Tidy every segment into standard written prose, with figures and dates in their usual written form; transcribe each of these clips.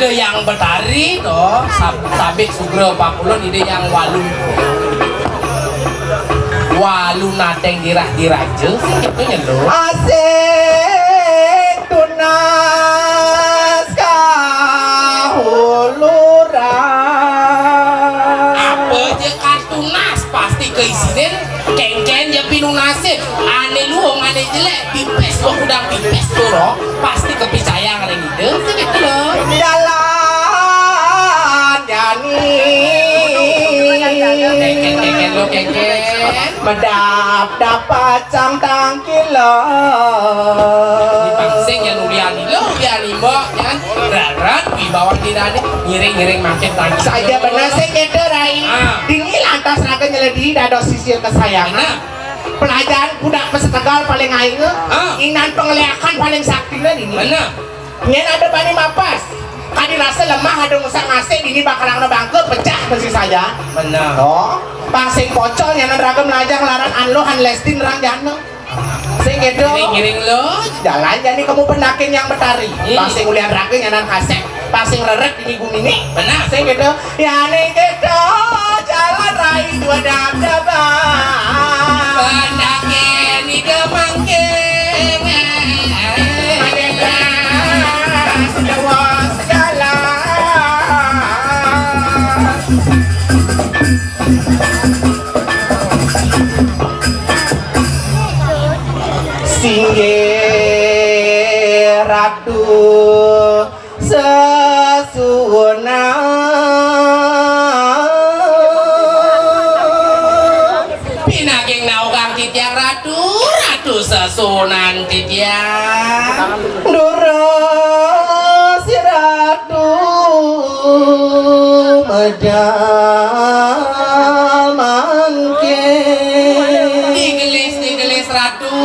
ide yang betari toh sabik sugro pakulon ide yang walu nateng dirah-dirah aja gitu nya lo asik tunas kahuluran apa aja katunas pasti keisiden kengken ya pinunase aneh luong aneh jelek pipes lo udang pipes tuh lo pasti kepercayaan ada ide gitu lo jalan jani kengken lo kengken medap dapat cang tangkilo dipangsing yang uliani mbok kan rarat wibawa tirane ngiring-ngiring makin tangki saya benar saya kederai tinggi lantas raga nyeledi dado sisir kesayangan pelajaran budak pesetegal paling aing inan pengeliakan paling sakti ini mana nyen ada bani mapas kadi rasa lemah ada ngusang ngasih ini bakalan bangke pecah mesti saya benar oh pangsing pocol nyanan raga melajang laran anlo han lestin rang jano sing gitu ngiring lo jalan jadi kamu pendakin yang betari pangsing ulian raga nyanan kasek pangsing reret di minggu ini benar sing gitu ya nih gitu jalan rai dua dabang pendakin di kemangking sedewas jalan Singgih ratu sesuna pinaging naukang titiang ratu sesunan titiang Dura si ratu medal mangke digelis ratu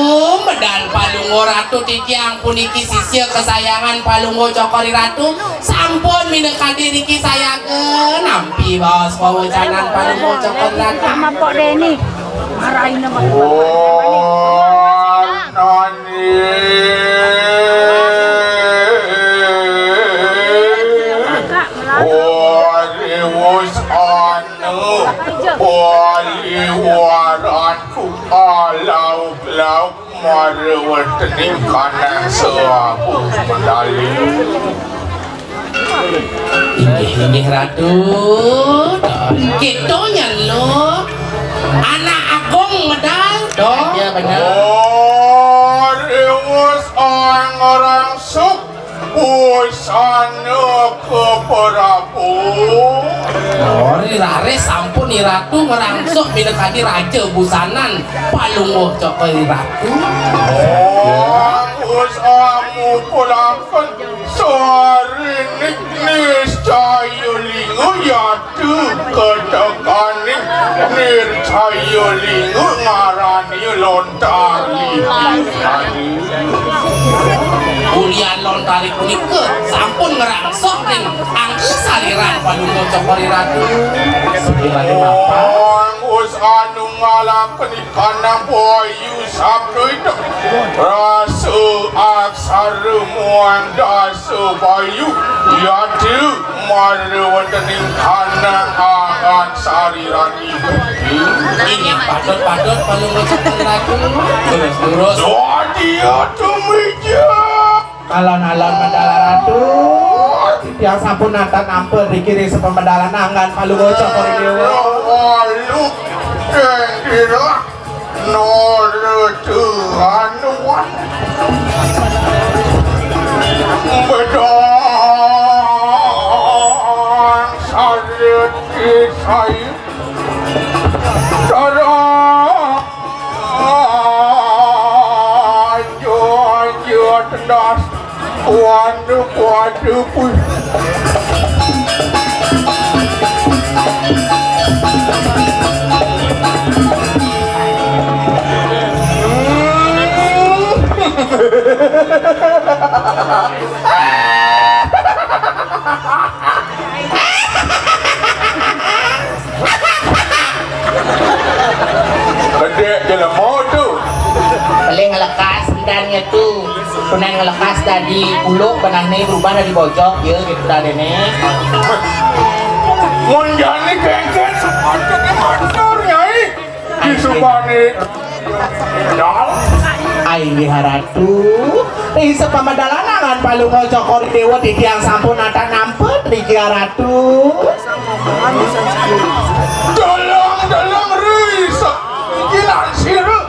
medal palungo ratu titiang puniki sisir kesayangan palungo cokori ratu sampun minekadi riki sayangan nampi bos pawajanan palungo cokori ratu sama Pok Deni marahin nama marwatning kanang sewaku medali inggih ratu gitu nya lo anak agung medal dong ya benar rewus orang suk usana ke Prabu rare sampun ni ratu ngerangsuk minekadi raja busanan palunguh cokori ratu usamu pulakan sehari niknis cayu lingu yatu ketekaning nircayu lingu ngarani lontar lagi ulian lontari punike sampun ngerangsuk ning angke saliran palunguh cokori ratu sebagaimana apa us anu ngalaken ikanang boyu sabdo itu rasu aksara muang dasu bayu yaitu marwataning kanang angan sariran itu ini padot palunguh cokori ratu terus dia tumija alon-alon medal ratu yang sampun natan ampel dikiri sepemedalan angan palungo cokori dewa walu kira nore tuhanuan bedang sarit kisai darah ajo tendas kuadu pun Paling ngelekas dannya tuh kunang ngelekas dan jadi puluk benangnya berubah dari pojok ya gitu Radene. Menjani kengken sepatutnya mantur nyai. Disubani. Aini haratu Risa pamadalanangan palungo cokori dewa di tiang sampun ada nampet Riki haratu Dalang Risa. Gilan siru.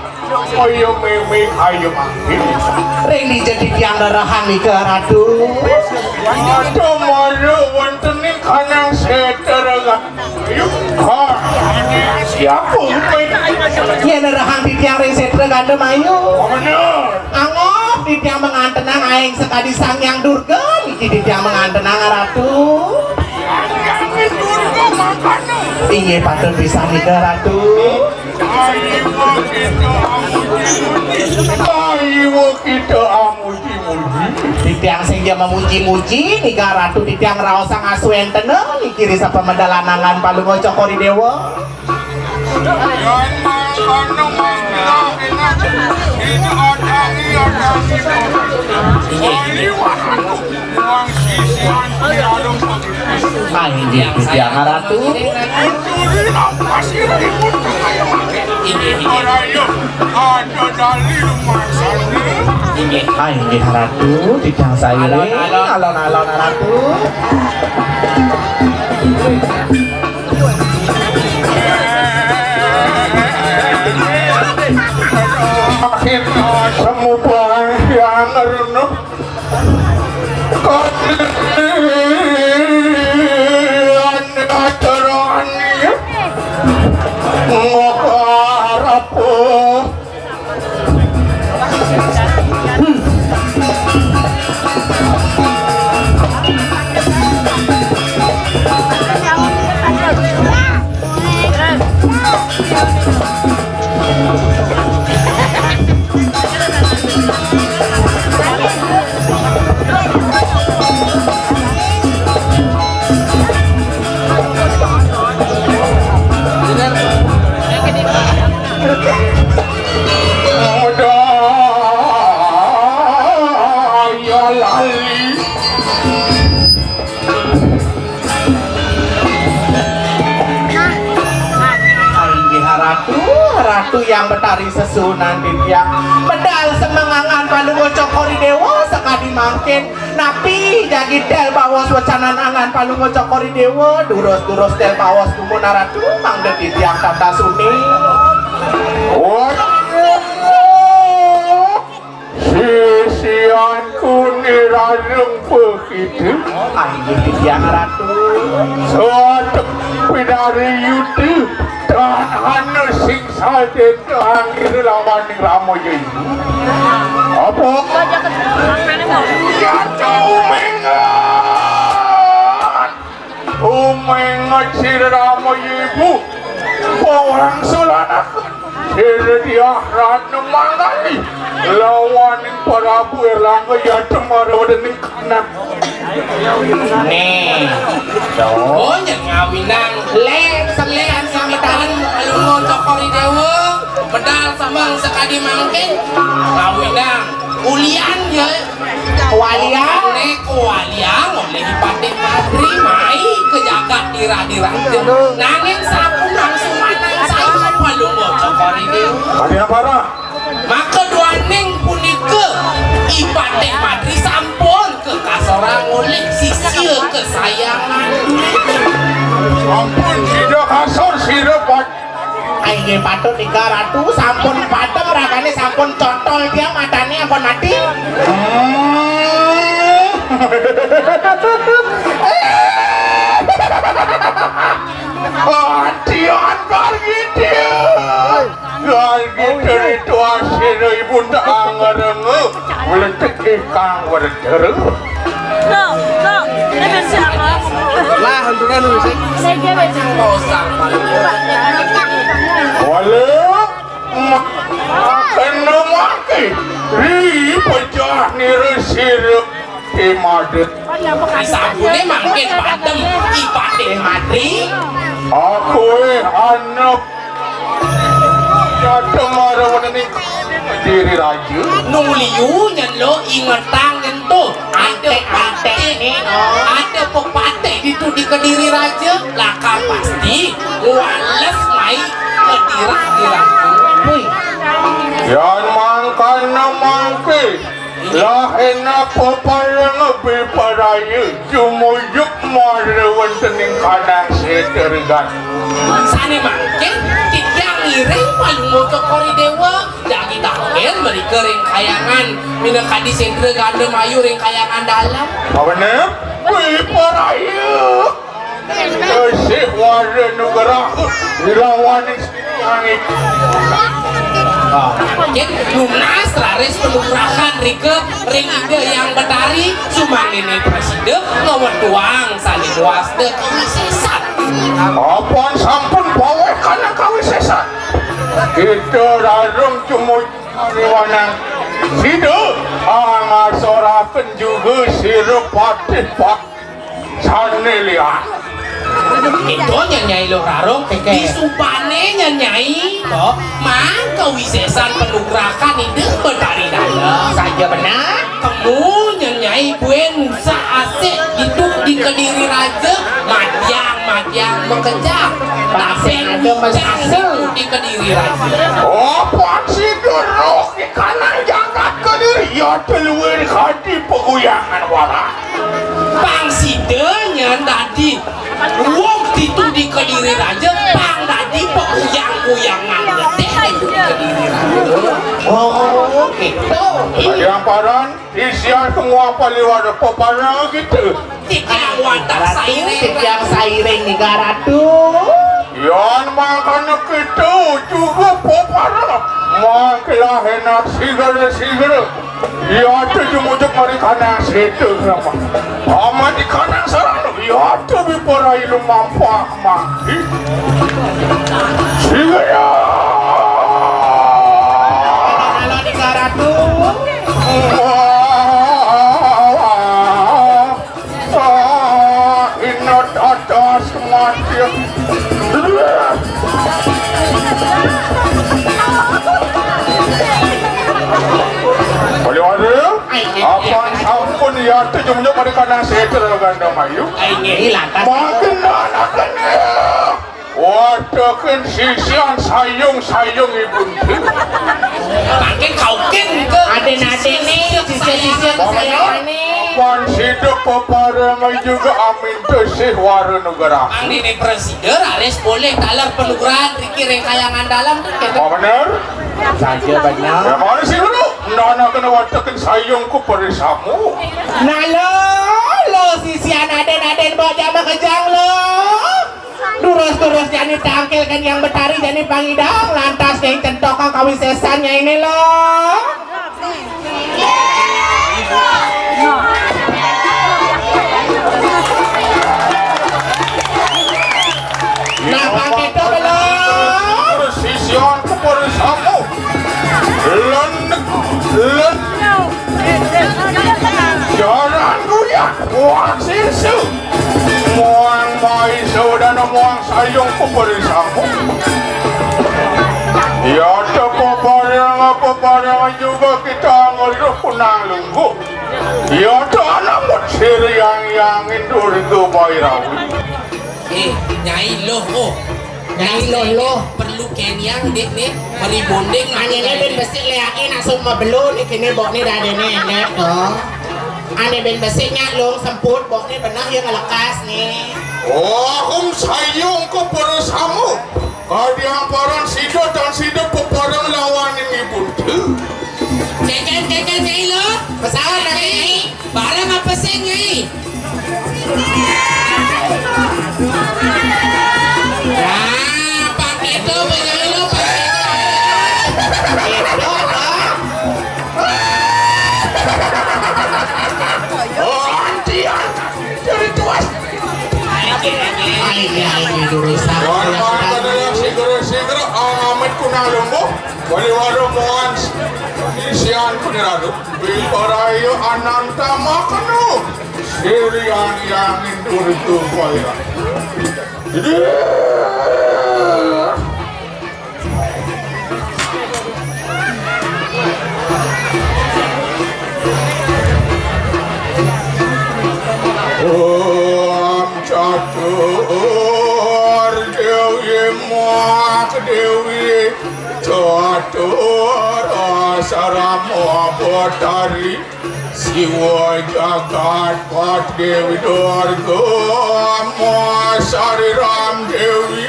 Ayo mimi ayo makin. Rini jadi tiang darahan di ke haratu Tomoro wontening kanang seteraga. Yuk ha. Siapa ya darahan di tiang reset reganda mayu bener. angop di tiang mengantenang aing sekali sang yang durga Niki di tiang mengantenang haratu Jangan durga makanya. iya patut bisa di ke haratu Ayo kita amuji-muji. di tiang sehingga memuji-muji di ke haratu di tiang raosang asuen tenang Niki risa pamadalanangan palungo cokori dewa Yan mangkano mangkina ini ada uang sisian tiadong Aing di tiang haratu apa sih ribut kayak ayo ada dalil masanya. Aing di haratu di tiang sayuring alon-alon haratu Akhirnya semua yang renung kalian acaranya ngokarapu Ratu yang betari sesunan di tiang pedal semengangan palungo cokori dewa sekali mangkin napi jadi del bawas wacanan angan palungo cokori dewa durus del bawas kumuna ratu mangde di tiang tata suni sisianku nirareng begitu aing di tiang ratu suatu pinari yudhi dan anu sing saden angin lawan ramo jadi apa ya umengat si ramo ibu orang sulanak dia rana mangali lawan Prabu Erlangga ya temara dening kanan nih Oh yang ngawinang Selehan samitan Palungo cokori dewa Pedal samang sekali mangkin Ngawinang Ulian ya walian Waliang oleh Patik Madri Mai kejagat dira-dira Nangin sapu langsung manang saya Palungo cokori dewa ada apa lah maka duaning punika Ipatik Madri sampun ke kasorang oleh sisil kesayangan ampun tidak kasar tidak pak aing patut tiga ratu sampun patem ragane sampun cotol dia matanya apa nanti Tian gargi itu hasil ibu tak ngerengu meletak ikan berderu Lah, hanturan lu sih. Kosang walau makan maki ri pecah niru imadet Sabune makin patem Ipatik Madri aku anak ya temara wadani diri raja nuliu nyen lo ingetang nyen tuh ada pepatah itu di Kediri Raja laka pasti wales naik kedirah-dirah. Wih, Yan mangkana mangke lah enak paparang beparaya jumuyuk marawan tening kanang setergan. sana mangke tiang ireng Palungo Cokori Dewa jadi taken beri kering kayangan mina kadi sentre ganda mayu ring kayangan dalam. Apa ne? Beparaya. Kasih warna negara dilawan istri Lunas laris penugrakan Rike ring ide yang betari sumang ini presiden nomor tuang saling wasde kawisesat. Apaan sampun bawa kana kawisesat. Kita rarung cuma riwanang sido angasorakan juga sirup patih pak sanelian. Itu nyanyai lo rarong di supane nyanyai toh mangka wisesan penugrakan ide betari dalam saja benar kamu nyanyai buen nusa asik itu di Kediri Raja madyang mengejak tapi muncang di Kediri Raja. Apaan sido roh kanan jagat Kediri ya teluir hati peguyangan wara. Pangsidenya tadi waktu itu di Kediri Raja pang tadi pekuyang-kuyangan letih itu di Kediri Raja. Oh gitu. Yang paran isian semua paliwara peparang gitu. Tiang watak saireng Tiang sairing negara tuh. Yan makanya kita juga peparang mangkelah enak sigara ya tu jumujuk mari kanan situ sama amat di kanan sarang ya tu biparai lu mampak mati sigara Kalau negara tuh. inat atas kematian boleh ada apaan sampun ya tu jumujuk mari kanan situ ganda mayu Ini lantas. makin anakan watakan sisian sayung ibu makin kaukin ke Aden-aden nih, sisir-sisir kesayangan nih. Pan sido peparang juga amin tesih wara negara. Ang ini presiden ares boleh dalam penugrahan Riki ring kayangan dalam tuh gitu. Oh benar? Saja benar. Ya mana sih dulu? Nana kena watakan sayungku perisamu. Nah lo sisian aden-aden bawa jama kejang lo. Durus jani tangkil kan yang betari jani pangidang lantas yang centokang kawisesannya ini lo. Nah pakai itu belum. Sisian ku perisamu. Len. Jangan goyang. Muang sisu. Muang maiso dan muang sayungku perisamu. Ya peparang juga kita ngeluh punang lunggu. Ya anak mutsir yang indur itu bayrawi. Nyai loh Nyai loh. perlu kenyang dek nih mari bonding Ane ben besi leakin asum mabelu ni kini bok ni dah ada nenek dong. Ane ben besi nyalung semput bok ni benar yang ngelekas nih. Oh, sayung ko perisamu. Kadi hamparan sido dan sido peparang lawan ini buntu. Kekan Nyai lo Pesawat dah Nyai. barang apa sih Nyai? Nah, pakai itu Nyai lo pakai itu. Oh, antian. Jadi tuas. Ini dulu Wan adalah segera amat kunalunggu. Wali-wali mohon isian peniradu. Biparayu ananta makanu. Sirian yang indur itu bayar. Om Catur Dewi Mak Dewi Catur Asarama Batari Siwa Jagat Pat Dewi Durga Masari Ram Dewi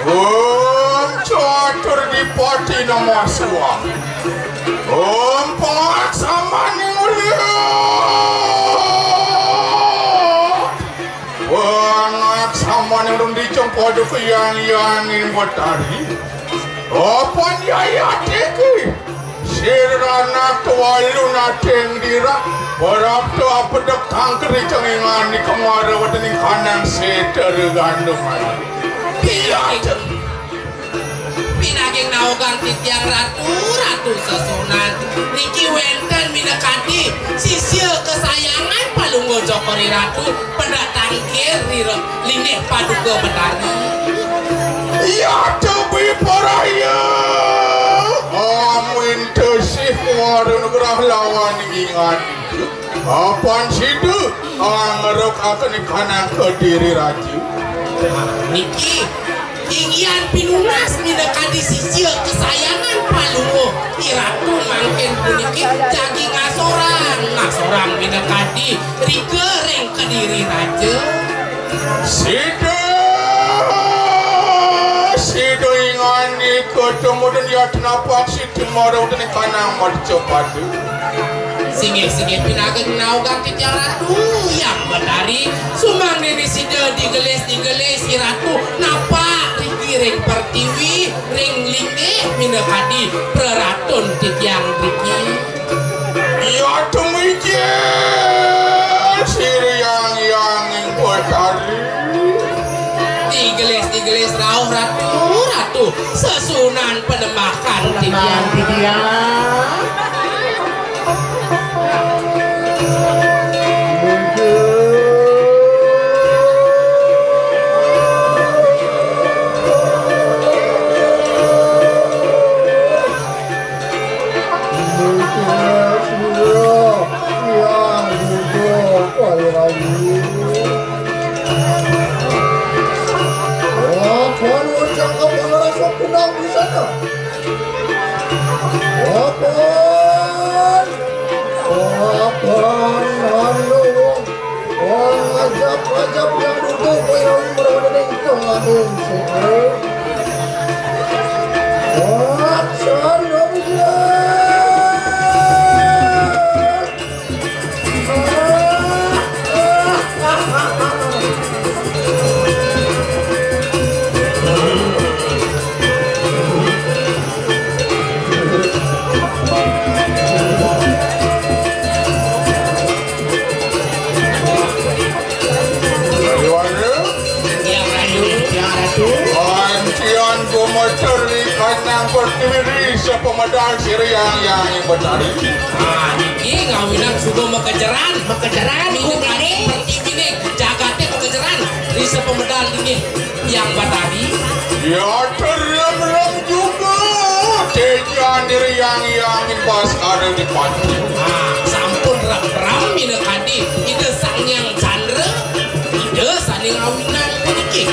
Om Catur Dipati Namaswa Om Paksamani Mulia Paksamani Rundi Campadu Kuyang-yangin Batari Opan Yaya Teki Sirana Tualuna Tengdira Barapto Apadak Tangkeri Cengingani Kamara Watani Kanang Seter Ganduman Pinaging naugang titiang ratu sesunan Niki wenten minekati sisya kesayangan Palunggo Cokori Ratu pendatang kiri linih paduka Batari Ya tebi paraya Amin tesih warung gerah lawan ingat Apan sidu Angerok akan ikanang Kediri Raju Niki ingin pinunas minekati sisya kesayangan Palunggo Ratu mangkin puniki jagi ngasorang minekati rigering Kediri Raja Sido ingani ketemu dan ya tenapak si timaro dan kanang marcopadu Singe pinageng naugang titiang ratu yang Batari sumang diri sida digelis si ratu napa ring pertiwi ring linge minekati peratun titiang riki ya temujel siriang Batari digelis rauh ratu sesunan penembakan titiang Ajab yang duduk yang berada di tengah Pertiwi sa pemadal siriang yang Batari niki ngawinan sudah mekejaran ini pertiwi nih jagatnya mekejaran risa pemedal ini yang Batari ya terlem juga tejan diri yang pas ada di pati sampun ram minekati ide sang yang Chandra ide saning ngawinan niki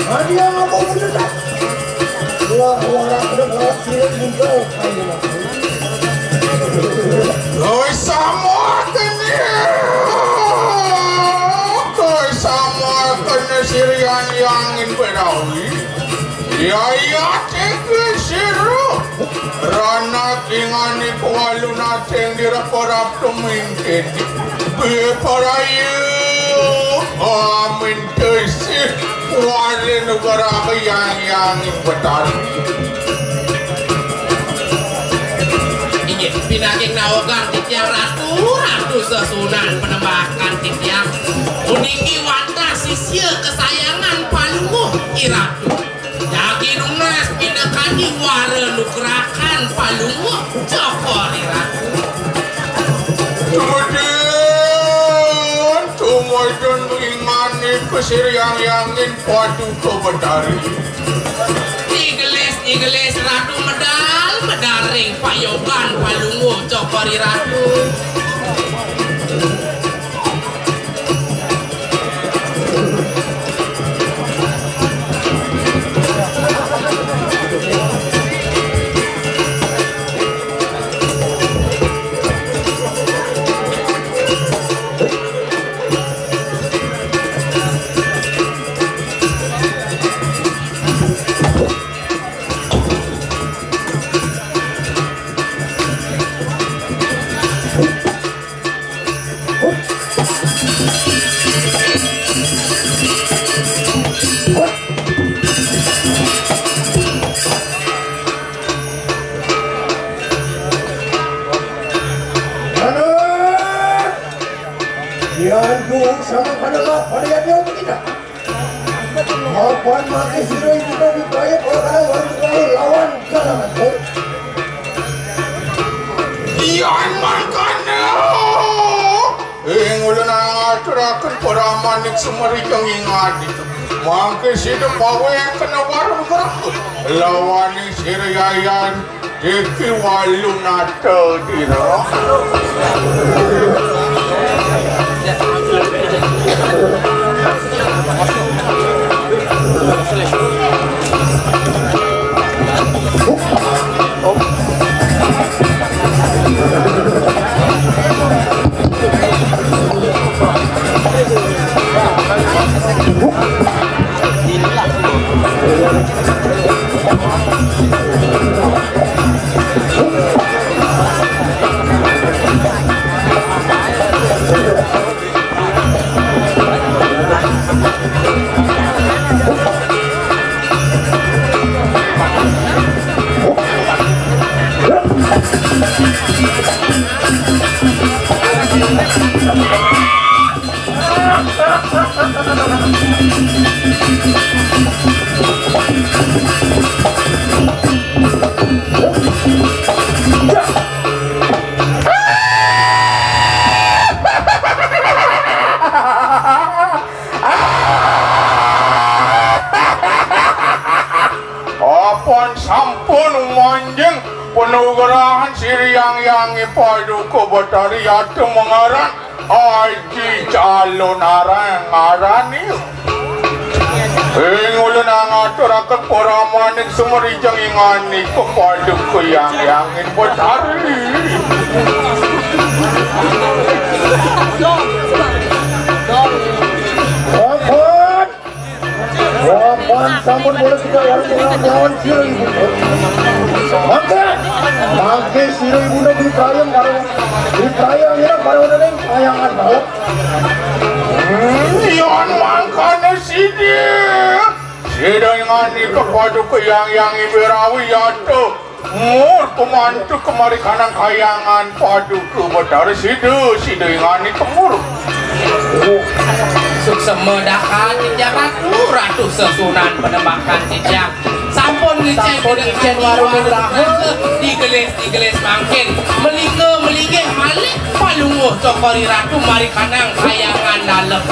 Hadiah apa mendesak? tinggal kain aku. Kau sama kena sirian yang berawi. Ya tege siru. Ranak ingani kualu nateng dirap-rap tumintin. Beparayu amin tersih. Wari negara yang betar. Pinaging naogang titiang ratu sesunan penembakan titiang uniki wanda sisya kesayangan palunguh iratu jagi nunas pinakani wara nukrakan palunguh cokor iratu kemudian ingani kesiriang yangin padu kebetari Igelis ratu medaring payogan palunguh cokori ratu sama pada yang dia tidak. Maupun makai siro itu tadi proyek orang lawan kalangan. Iyan makanya. Ulan aturakan para manik sumarikang ingat itu. Makai siro bawa yang kena warung gerak. Lawan sirayan deki walu nato diro. Penugerahan siriang-yang ipadu ko batari yatu mengaran aji calon arang niyo. Ingulun ang aturakan poramanik sumarijang ingani kapadu ko yang batari. Wapun sampun boleh kita lawan siro ibu. Mangke siro ibu dah diperayang ya baru ada tayangan banget. Yan mangkana sidi. Sida ingani kepada yang iberawi yatu. Mur pemantu kemari kanang kayangan padu ke batari sida ingani kemur. sukses medakan tijak ratu sesunan penembakan tijak sampun ngecen warung digelis mangkin melige malik palunguh cokori ratu mari kanang kayangan dalem.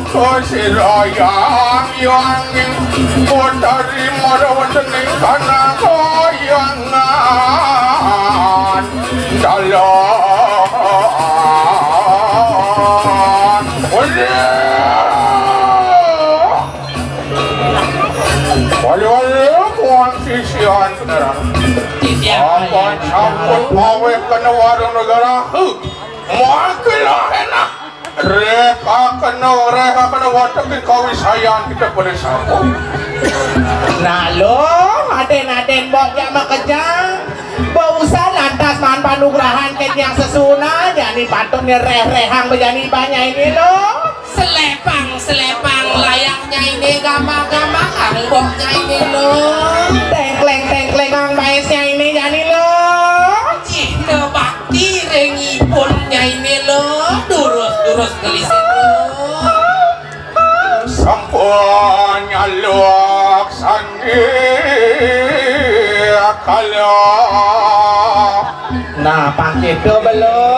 Sirayang-yanging Putari marawatening kanakayangan Dalam Wali-wali muang sisian Apaan sampun pawe kena warung negara Muang kilahena Reka kena watakin kawisayan kita boleh sambung Nah lo, aden-aden bok yang makejang Bausan lantas man panugrahan ken yang sesuna Jadi patungnya reh-rehang bejani banyak ini lo Selepang layaknya ini gama-gama kangboknya ini lo Tengkleng ang baisnya ini jadi lo Cina bakti rengipunnya ini lo Durus gelisin lo Sampun nyaluk sandi kalau Nah pakai itu belum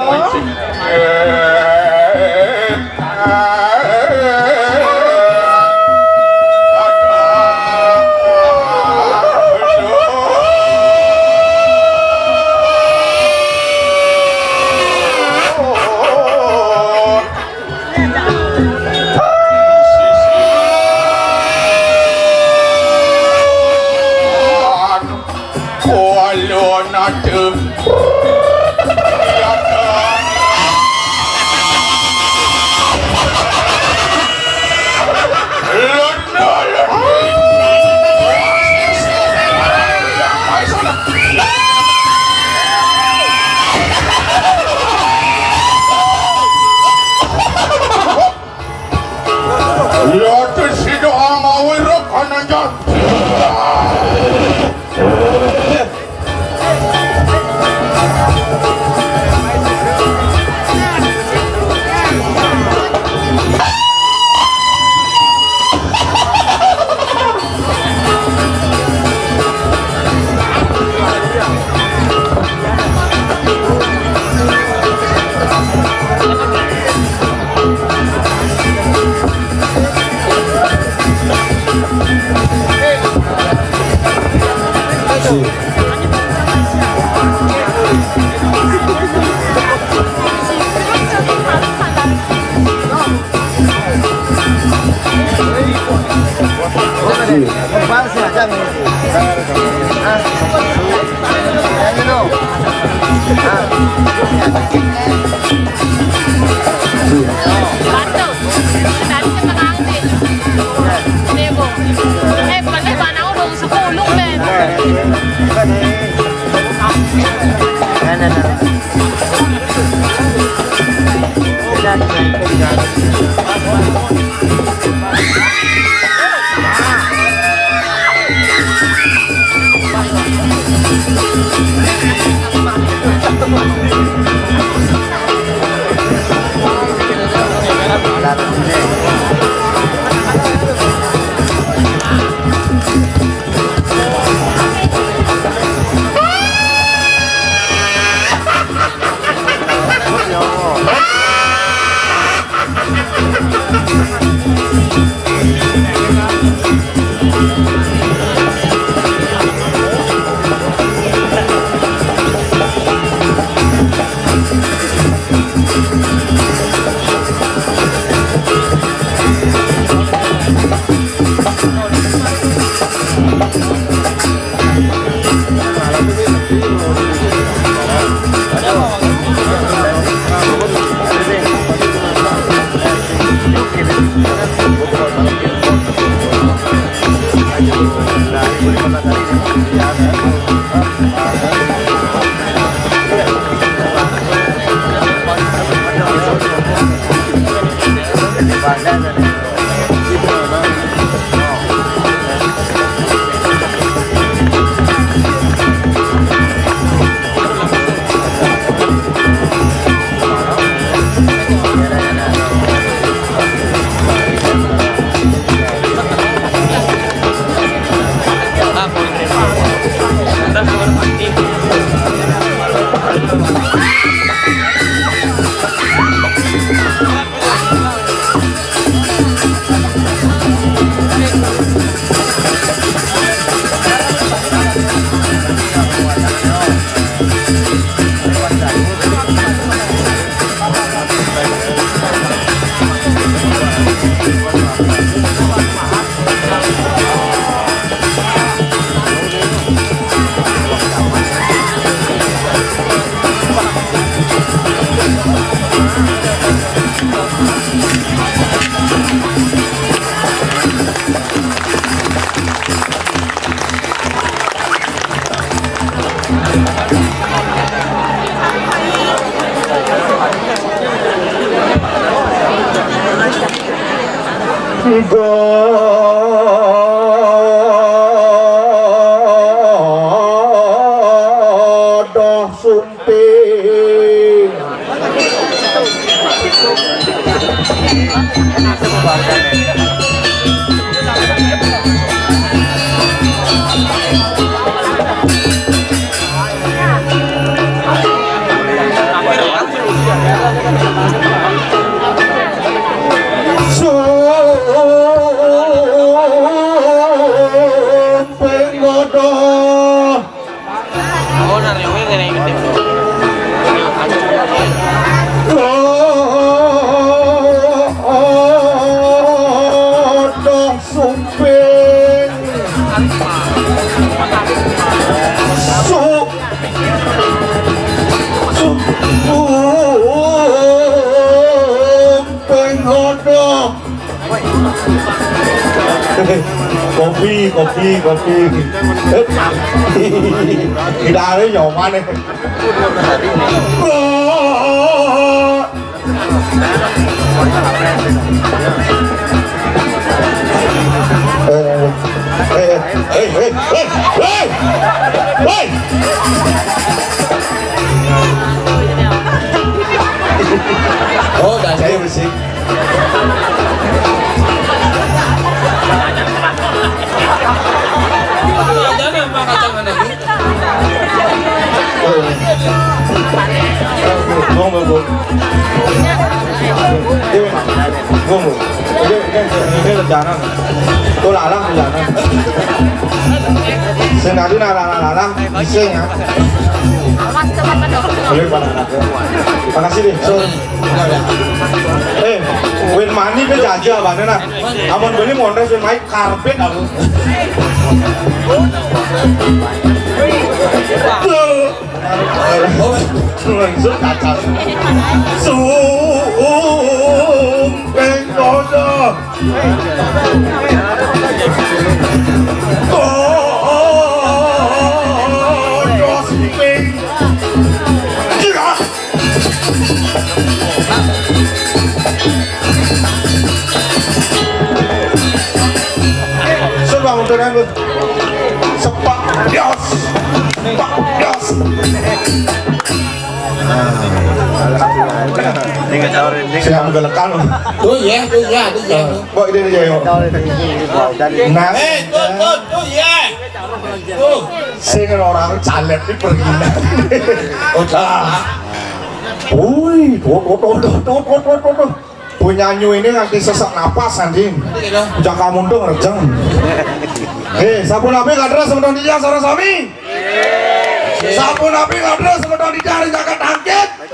Godoh sumping sumping godoh godoh sumping sumping godoh kopi tidak ada nyoman nih oh dah saya bersih ini lejanan tuh lalang senadi lalang bisa ya boleh makasih deh win mani ke jajah mana nah amun beli mondres win main karpet aku langsung kacau sumpeng godoh godoh sumpeng sudah untuk aku sepak yos saya menggelekan tuh ya kok ini dia yuk nah tuh ya saya orang caleg ini pergi tuh punya nyu ini nanti sesak napas anjing jangka mundur ngerjeng sapu nabi kadra sementara dia sarang sami sapu nabi kadra sementara dicari jaga tangkit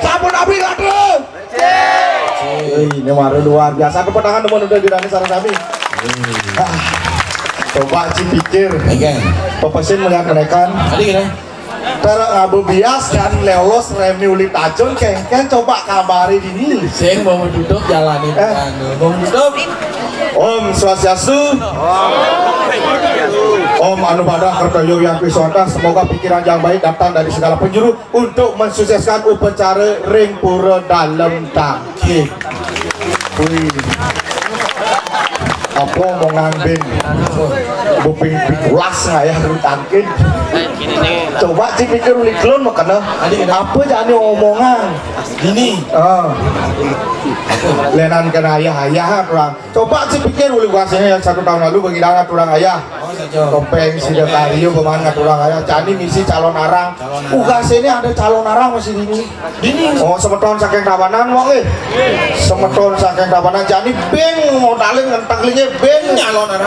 sapu nabi kadra ini baru luar biasa kepedangan teman udah dirani sarang sami coba pikir pepesin melihat mereka Tera bias dan lelos remi ulit tajun kengken coba kabari dini sing mau duduk jalanin mau duduk Om Swastiastu Om Anu Badah Kertoyo yang Pisonta semoga pikiran yang baik datang dari segala penjuru untuk mensukseskan upacara ring pura dalam tangkit apa mau ngambil buping pikulas nggak ya tangkit coba sih pikir uliklon makanya apa jadi omongan ini lenan kena ayah kurang coba sih pikir ulikwasnya yang 1 tahun lalu bagi dana turang ayah topeng sidak kario kemana turang ayah jadi misi calon arang ugas ini ada calon arang masih dini oh semeton saking rawanan wong semeton saking rawanan jadi beng modalin ngentak-lingnya beng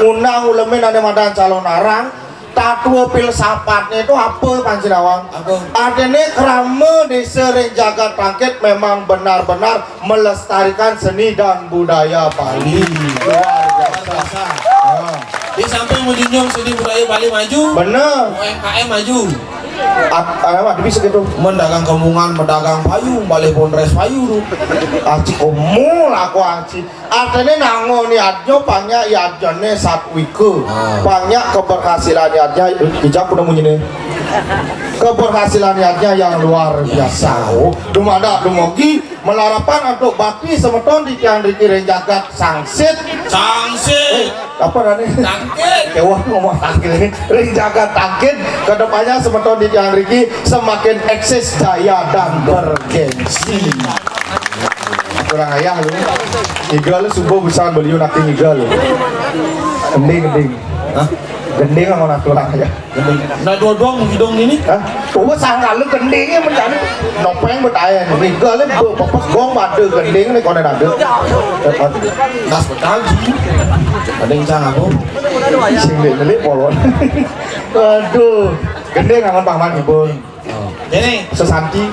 undang ulemin ada madan calon arang tatu filsafatnya itu apa Panjenawang? Artinya kerama di sering jagat tangkit memang benar-benar melestarikan seni dan budaya Bali. Luar biasa. Di samping menjunjung seni budaya Bali maju, bener. UMKM maju. Apa bisa gitu? Mendagang kemungan, mendagang payung, balik pondres payung. Aci omul aku aci. Artinya nango niatnya banyak iadnya satwiku. Banyak keberhasilan niatnya. Hijab udah munyi keberhasilan niatnya yang luar biasa. Dumada dumogi melarapan untuk bakti semeton di tiang riki jagat sangsit apa nani Tangkit. kewah ngomong tangkit ini jagat tangkit kedepannya semeton di tiang riki semakin eksis jaya dan bergengsi. Kurang ayah lu igal subuh besar beliau nanti igal gending gending sama nak kurang ayah Nah dua-dua hidung ini. Ủa sang là lu gendingnya menjadi nopeng bertanya nih igal lu bapak gong madu gending nih kau ada Das betaji. Ada yang cang aku. sing delik polon aduh gending aman paman ibu Ini. sesanti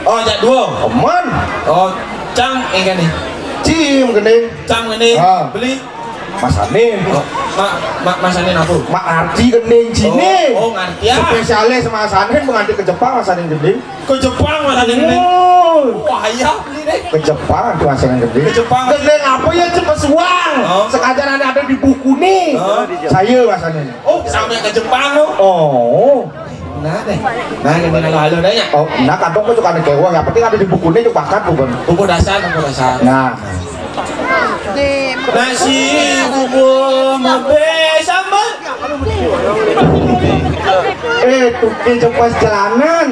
Oh jak dua. aman Oh cang kan nih. cim gending Cang ini beli. Mas Anin Mas Anin aku. Mak Arti gending sini Oh ngerti ya. spesialis Mas Anin menganti ke Jepang Mas Anin gending Ke Jepang Mas Anin ini. Wah ya beli deh. ke Jepang tuh Mas Anin gending Ke Jepang. gending apa ya cepet suang sekadar ada di buku nih saya Mas Anin Oh sampai ke Jepang lo. oh Nah deh. Nah ini halo deh ya. oh nah kantong kok suka ada kewang yang penting ada di buku nih juga bakat bukan Buku dasar. nah Nasi bubur mabe sambal. tuh cepet jalanan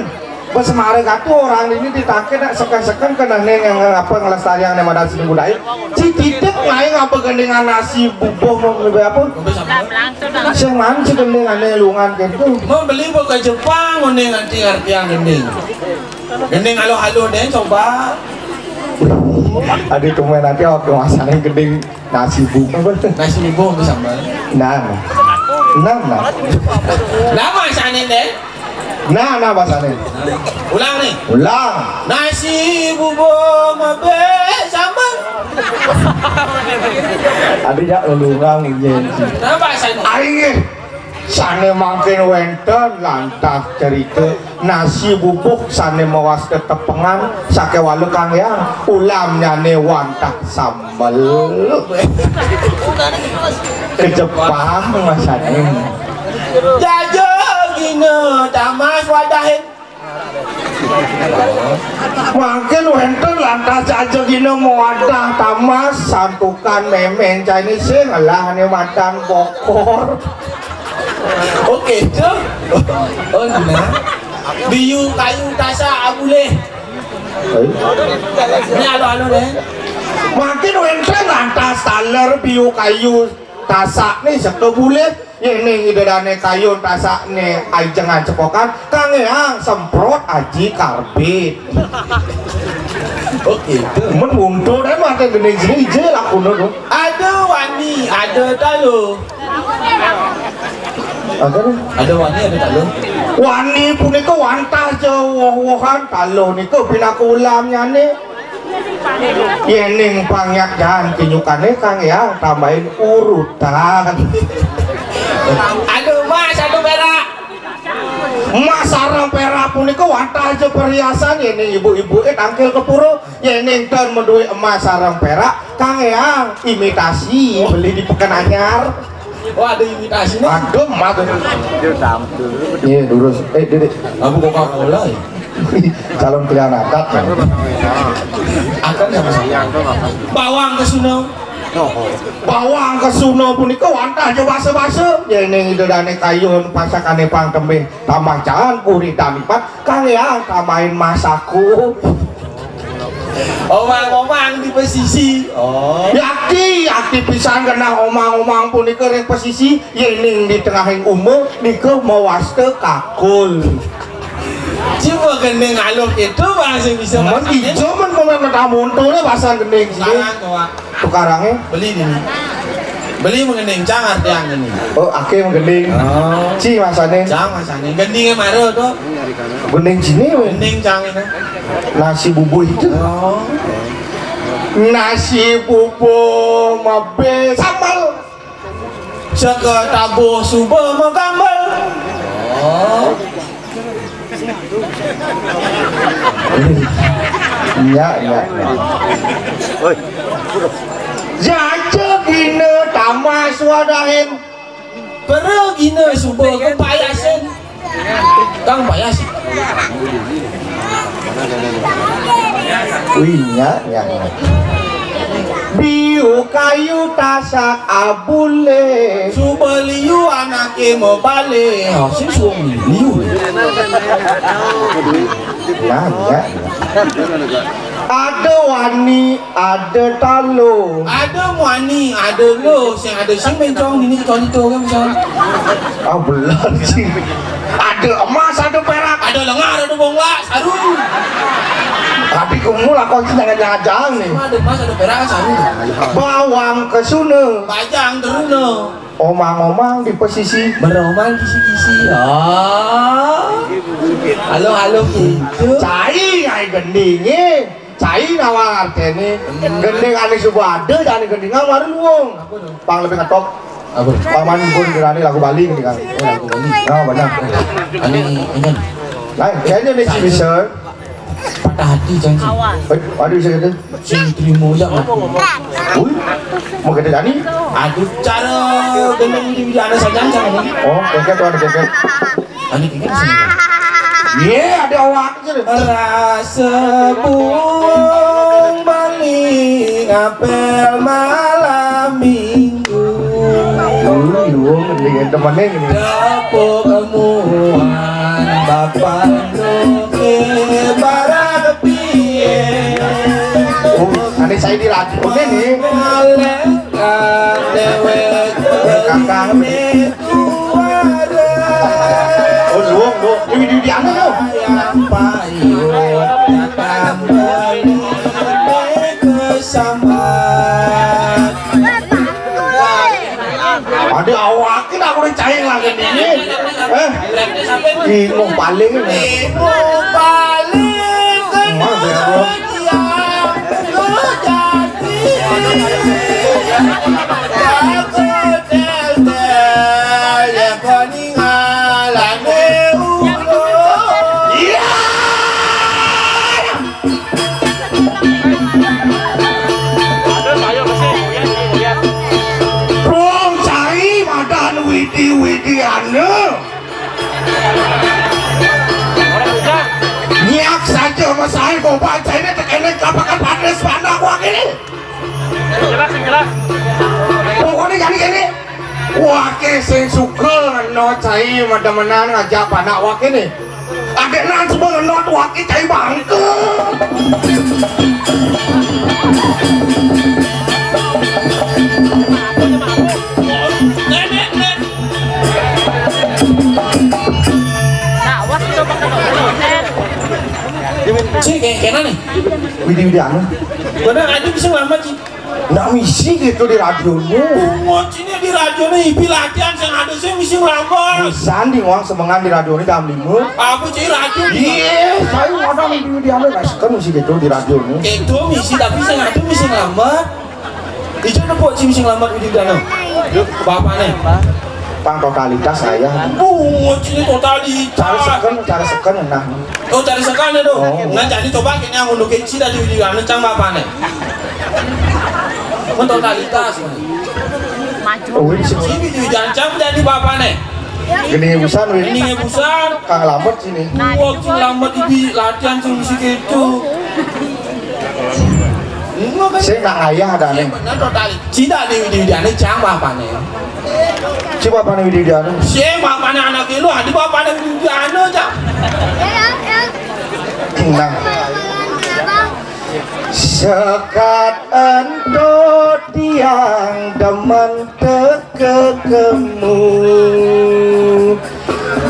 pas kemarin katu orang ini ditakin nak sekan-sekan kena neng yang apa ngelestarian yang ada seni budaya si titik main apa gendingan nasi bubuh mau apa Mabe sambal. sing man si gendingan lungan gitu Mau beli ke Jepang gending ngerti yang gending. Gending halo deh coba. aduh tuh nanti waktu masalah gending nasi bubuh Nasi bubur mabe sambal. nah Nah Mas Anin deh. nah bahasanya Ulang nih. ulang Nasi bubur mabe sambal. ada ya ulungang nyen Nah bahasa ini. aih sane makin wenten lantas cerita nasi bubuk sane mawas ketepengan sake walu kang yang ulamnya ne wantah sambal ke Jepang masane Jaja gina tamas wadahin. makin wenten lantas aja gini wadah tamas santukan memen Chinese ngalah ne madan bokor Oke tu. Oh gimana? Biu kayu tasa abule. Ini halo deh. makin wenten lantas taler biu kayu tasak nih sekebule ini idadane kayu tasak nih ajengan cepokan kang yang semprot aji karbit Oke tu. men mundur deh makin gede sini ije lah kuno tuh Ada wani, ada talo. Ada wani, ada talo. wani punika wantah jauh-wohan talo niku pinakulamnya nih yening pangyak jangan kinyukannya kang ya tambahin urutan Aduh mas, aduh perak. Mas sarang perak punika wantah aja perhiasan yening ibu-ibu tangkil ke puro yening dan menduit emas sarang perak kang ya imitasi beli di pekan anyar Wah ada imitasi nih. adem mata iya durus dedek Aku Coca-Cola ya. calon pilihan adat kan Akan sama-sama. Bawang ke Suno. bawang ke Suno punika wantah aja basa-basa yening idadane kayun pasakane pang tembih tambah jangan kuri tanipat kang ya tambahin masaku Omang-omang di pesisi. Oh. Yaki pisan kena omang-omang punika ring pesisi yening di tengahing umur nika mawaste kakul Cuma gendeng alok itu bahasa bisa men bahasa ijo men komen tamuntune bahasa gending sini Tangan kawa. tukarangnya Beli ini. Beli mengendeng cang arti yang ini. oh ake menggending Oh. ci masane Cang masanya. Gendingnya maro tuh. gending sini we. Gending cang ini. Nasi bubuk itu Oh. nasi bubuk mabe sambal Saka tabuh subuh menggambal. Oh. iya jaja gini tamas wadahin Pergi na subuh ke payasin. Kang payas. Winya ya. Biu kayu tasak abule Subeliu anake mau balik. Oh, sing suami liu. ya. Ada wani, ada talo. Ada wani, ada lo, sing ada sing mencong ini kecuali itu kan bisa. Ah belar sih. Ada emas, ada perak. Ada lengar, ada bongga, sarung. Tapi kamu lah kau jangan nih. Ada emas, ada perak, sarung. Bawang ke sune. Bajang teruna. Omang-omang di posisi Beroman kisi-kisi. Halo gitu. cai ai gendinge. Cai nawa artene. Gending ane subuh ada, jangan gending ngawarin wong. Pang lebih ngetop. Apa? Paman pun kirani lagu Bali ini kan. Lagu Bali. Oh benar. Ini. Lain, kayaknya nih si bisa. Patah hati jangan. Aduh bisa gitu. Sing terima ya. Uy, mau gede Dani? Aduh cara gendeng di ana saja jangan. Oh, keket tuh ada keket. Ani kiki sini. Iya, ada awak aja deh. Rasa bung baling apel malam minggu. Lu mendingan temennya ini. Dapur kemuan bapak doke barang piye. Oh, ane saya di radio nih. Ngalengkan dewek Kakak. Oh, lu di ane lu. yang payu datang balik kesambat. Ada awakin aku udah cahing lagi ini. Bingung paling ini. Bingung paling Bro. Nyak saja masalah kau baca ini tekenek kapakan panas pandang wak ini. Pokoknya gini wak sing suka no cai madamenan ngajak panak wak ini. Adek nan semua not wak cai bangke. Cik, kayak nih? Widi anu. Bener aja bisa lama Cik. Nggak misi gitu di radionya. Ngocinya di radio nih, ipi latihan yang ada sih misi lama. Misan di uang semengan di radio ini jam 5. Apa Cik radio? Iya, saya ada di anu nggak suka misi gitu di radio ini. Itu misi tapi saya ada misi lama. Itu ada kok misi lama di sana. Bapaknya. Pang totalitas saya. Ngocinya totalitas. Cara seken nah. Oh cari sekali dong. Oh. Nah jadi coba kayaknya untuk kecil dari video anu cang bapaknya. Totalitas. Oh, ini sih. Ini video jancam jadi bapaknya. Gini busan wih. Ini busan. Kang lambat sini. Wah, lambat di latihan sih musik itu. Saya nak ayah ada nih. Benar total. Cida di video anu cang bapaknya. Coba apa nih video anu? Si bapaknya anak lu, adik bapaknya video anu cang. Nah. Sekat ento tiang demen tekekemu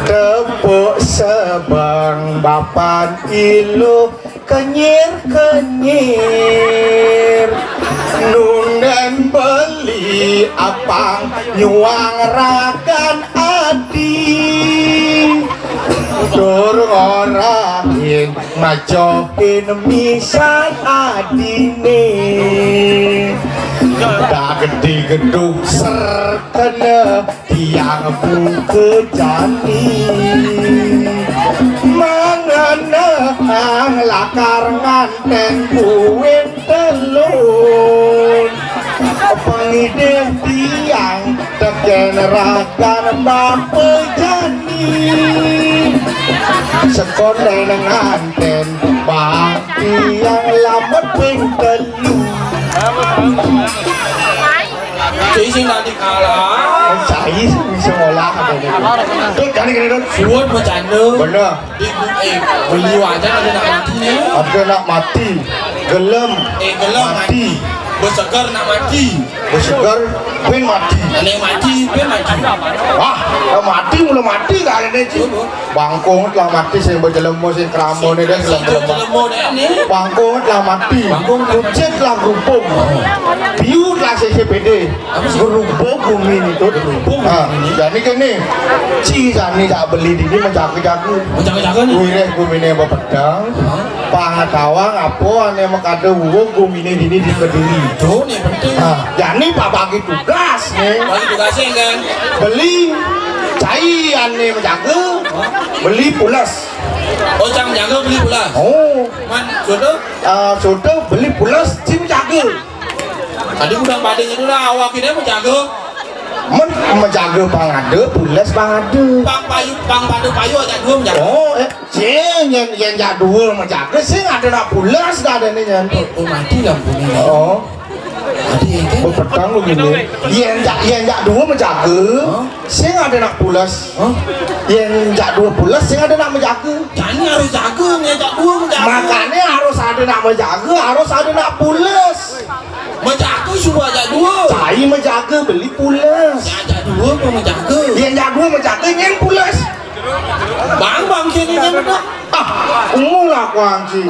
tepuk sebang bapan ilu kenyir-kenyir nunden beli apang nyuang rakan adi tur orahin majokin misan adine dak gede gedung serkene tiang buke jani mangene ang lakar nganten buin telun pengideh tiang teken rakan bape jani sekolah nganten bang tiang selamat ping telu. Sing nanti kalah. Mencari bisa ngolah ada ni. Tuh jadi kena tuh. Suat bercanda. Benar. Beli wajan ada nak mati. Ada nak mati. Gelem. Gelem mati. Bersegar nak mati. Bersegar pin mati. Nak mati, pin mati. Wah, dah mati mula mati kali ni cik. Bangkong telah mati saya berjelemu saya kerama ni dah Jelemo dah ni. Bangkong telah mati. Kucing telah gerumpung. Biu telah CCPD. Gerumpung bumi ni tu. Jadi kini cik ni tak beli di ni menjaga-jaga. Menjaga-jaga ni. Wih bumi ni berpedang. Pangatawang apa ane makada wuh bumi ni di Kediri. Itu ni penting. Jadi pak bagi tugas ni. Bagi tugasnya kan. Beli cai ane menjaga. Beli pulas. Oh jangan jaga beli pula. Oh. Man, sudah. Sudah beli pulas cim menjaga. Tadi udah padanya tu lah. Awak kita menjaga. Menjaga pangada pulas pangada. Pang padu payu aja dua menjaga. Oh, cing yang jak dua menjaga sing ada nak pulas dah ada ni yang. Oh mati lampu ni. Oh. Mati kan? Berpetang begini. Yang jak dua menjaga. Sing ada nak pulas. Yang jak dua pulas sing ada nak menjaga. Jadi harus jaga ni jak dua menjaga. Makanya harus ada nak menjaga, harus ada nak pulas. Menjaga semua jak dua. Cai menjaga beli pulas. Jak dua pun menjaga. Yang jak dua menjaga yang pulas. Bang kini kan betul. Umur lah kuang si.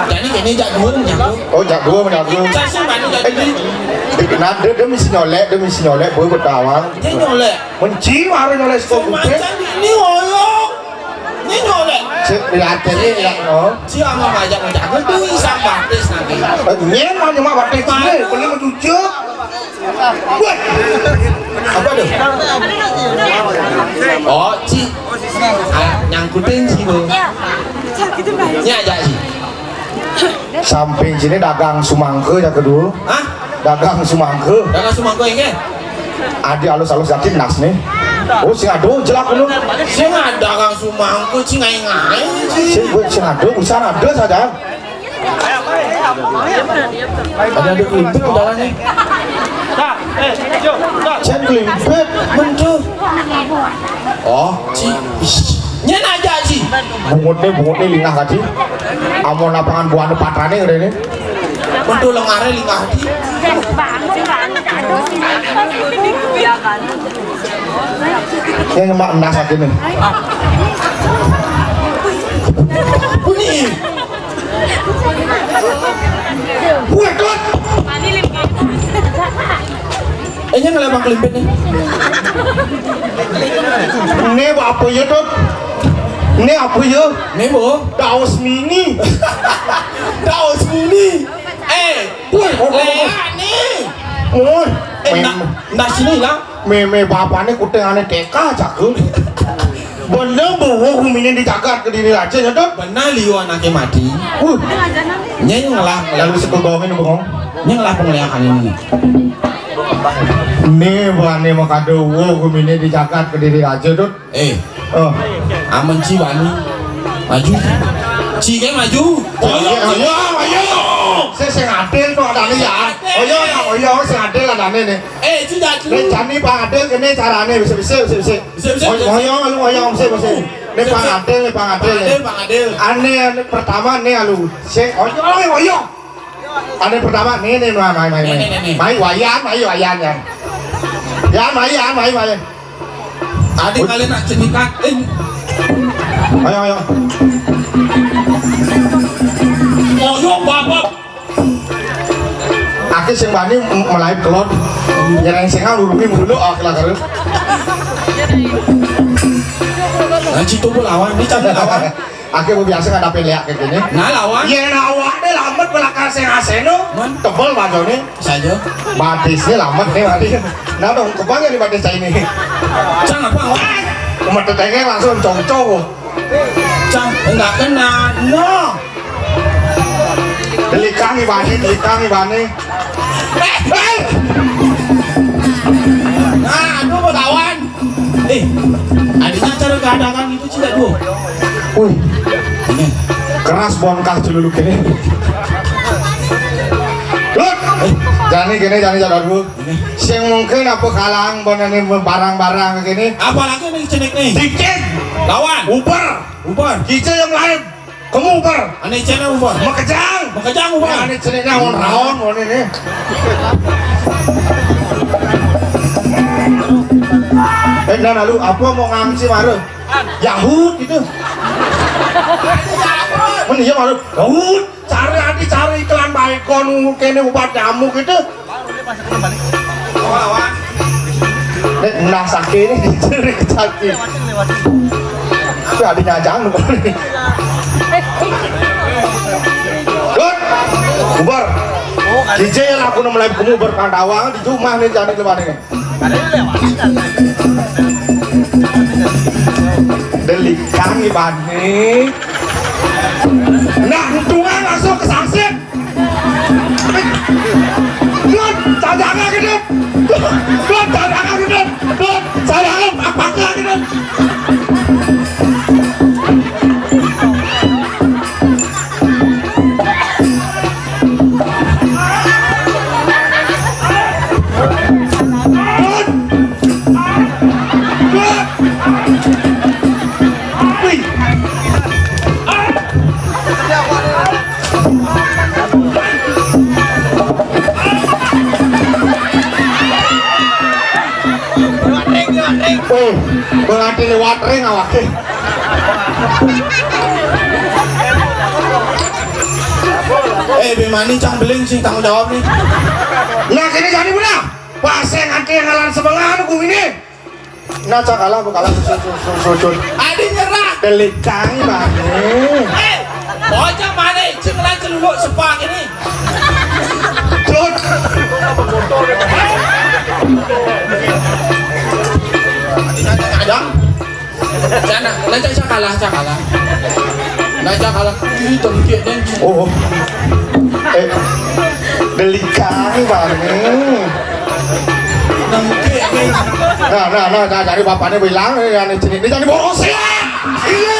Jadi kini jak dua menjaga. Oh jak dua menjaga. Saya mana jak dua. Nah dia mesti nyolek, boleh bertawang. Dia nyolek. Menci harus nyolek skop Macam ni oyok. Ni nyolek. Lihat ni ya no. Siapa ngajak menjaga tu isang batis nanti. Nyen mana mak batik ni, boleh mencucuk. Buat. Apa tu? Oh, cik. Nyangkutin sih bu. Ni aja sih. Samping sini dagang sumangke yang kedua. Hah? Dagang sumangke. Dagang semangka ini kan? Ada alus-alus yakin nas nih. Oh sing ado jelak dulu. Sing ada dagang semangka sing ngai-ngai Sing ado usaha ada saja. Ada klimpit udaranya. Cen klimpit. Betul. Oh, cik. Nyen aja sih. Bungut ni lingah kaji. Amon lapangan buah patrane ngene ni. Betul lengare lingah di. Yang mak nas lagi ni. Bunyi. Buat kot. Enya ngelempang klimpit ni. Ni apa ya tot? Ni apa ya? Ni bu. Daus mini. Daus mini. Leak ni. Oh. Nak sini lah. Me bapak ni kuting ane teka jago. Bener bawa mini dijaga ke diri aja ya tot? Benar liu anaknya mati. Nyen ngelah Lalu sekegongin bengong. Nyen ngelah pengeliakan ini. Ni wani makado wo mini dijaga ke diri aja tot. Aman ci wani maju. Ci ke maju. Ayo. Saya ngadil tu ada ni ya. Oyo, saya ngadil ada ni ni. Ci dah tu. Ni cani pangadil kene carane bisa. Oyo, bisa. Ni pangadil. Ane pertama ni alu. Oyo. Ane pertama ni mai wayan ya. Ya mai. Adik kalian nak cenikat. Ayo. Oyo bapak. Aki sing bani mulai telon. Yang sing lurungi mulu kelakar. Nanti tu pun lawan, ni cakap lawan. Aki biasa kan dapat lihat kayak gini. Nah lawan. Ya awak ni lambat belakang sing aseno. Tebal baju ni. Saja. Batisnya lambat ni batis. Nah dong kebangga di batis saya ini. Cang apa awak? Mata tengah langsung cong-cong. Cang enggak kena. No. Delikangi bani. Nah, aduh mau lawan. Adiknya cara keadaan itu tidak dua. Wih, keras bongkar celuluk ini. Lut. Jani gini saudaraku. Sing mungkin apa kalang bonane barang-barang gini. Apalagi nih cenik nih. Dikit. Lawan. Ubar. Kice yang lain. Kamu ubar. Ane cene ubar. Makejang ubar. Ane ceneknya raon ini. Dan lalu apa mau ngangsi maru? Yahud gitu. Men iya maru. Yahud. Cari iklan baikon kene ubat nyamuk gitu. Lawan. Nek nah sakit ini dicari sakit. Tapi adiknya jangan lupa. Good. Ubar. DJ yang aku mulai kamu berkandawang di rumah nih jadi lebar ini. Delikan ibane. Nah, untungan langsung ke sangsit. Good, cadangan gitu. Good, cadangan gitu. Good, cadangan apa-apa gitu. Berarti lewat ring awake. Bimani cang beling sing tanggung jawab nih. Nah kini jadi pula. Paseng nanti yang ngalan sebelah anu ini. Nah cak kalah bukalah susun. Adi nyerah. Delikang bane. Bocah mana cing lain celuluk sepak ini. Cut. Kadang. Sana, lancar cakalah. Lancar kalah. Ih, tengkit dan. Oh. Delikang bane. Tengkit ni. Nah, jadi bapaknya bilang ini jadi boros ya. Iya.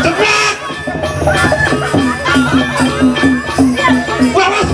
Cepat. Bawas.